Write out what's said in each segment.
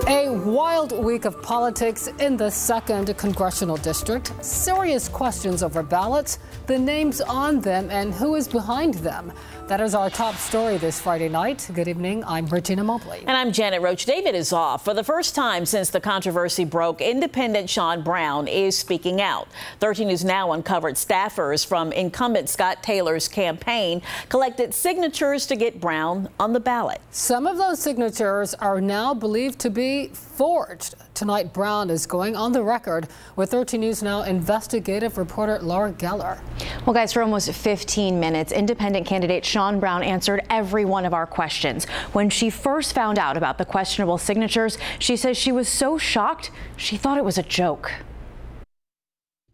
A wild week of politics in the 2nd Congressional District. Serious questions over ballots, the names on them, and who is behind them. That is our top story this Friday night. Good evening. I'm Regina Mobley. And I'm Janet Roach. David is off. For the first time since the controversy broke, independent Shaun Brown is speaking out. 13 News Now uncovered staffers from incumbent Scott Taylor's campaign collected signatures to get Brown on the ballot. Some of those signatures are now believed to be forged. Tonight, Brown is going on the record with 13 News Now investigative reporter Laura Geller. Well, guys, for almost 15 minutes, independent candidate Shaun Brown answered every one of our questions. When she first found out about the questionable signatures, she says she was so shocked, she thought it was a joke.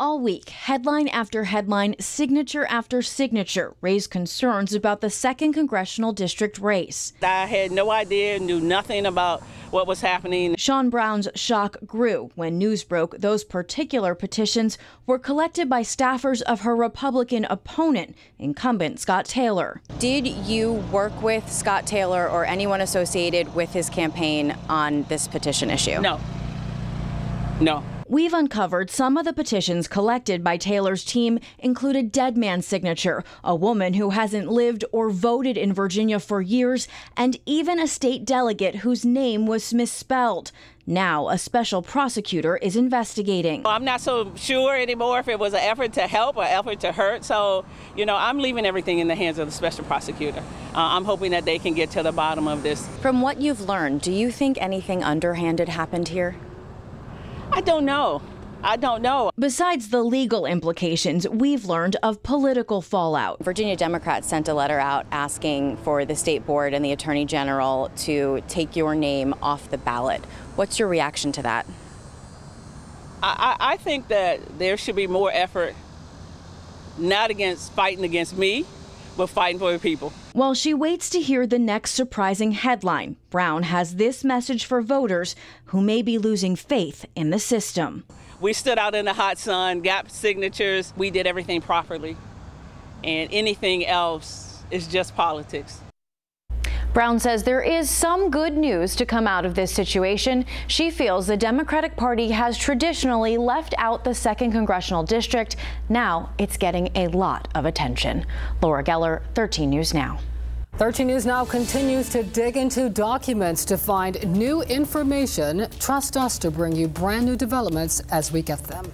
All week, headline after headline, signature after signature raised concerns about the 2nd Congressional District race. I had no idea, knew nothing about what was happening. Shaun Brown's shock grew when news broke those particular petitions were collected by staffers of her Republican opponent, incumbent Scott Taylor. Did you work with Scott Taylor or anyone associated with his campaign on this petition issue? No. We've uncovered some of the petitions collected by Taylor's team include a dead man's signature, a woman who hasn't lived or voted in Virginia for years, and even a state delegate whose name was misspelled. Now, a special prosecutor is investigating. I'm not so sure anymore if it was an effort to help or effort to hurt. So, I'm leaving everything in the hands of the special prosecutor. I'm hoping that they can get to the bottom of this. From what you've learned, do you think anything underhanded happened here? I don't know. Besides the legal implications, we've learned of political fallout. Virginia Democrats sent a letter out asking for the state board and the attorney general to take your name off the ballot. What's your reaction to that? I think that there should be more effort, not fighting against me, but fighting for the people. While she waits to hear the next surprising headline, Brown has this message for voters who may be losing faith in the system. We stood out in the hot sun, got signatures. We did everything properly. And anything else is just politics. Brown says there is some good news to come out of this situation. She feels the Democratic Party has traditionally left out the 2nd Congressional District. Now it's getting a lot of attention. Laura Geller, 13 News Now. 13 News Now continues to dig into documents to find new information. Trust us to bring you brand new developments as we get them.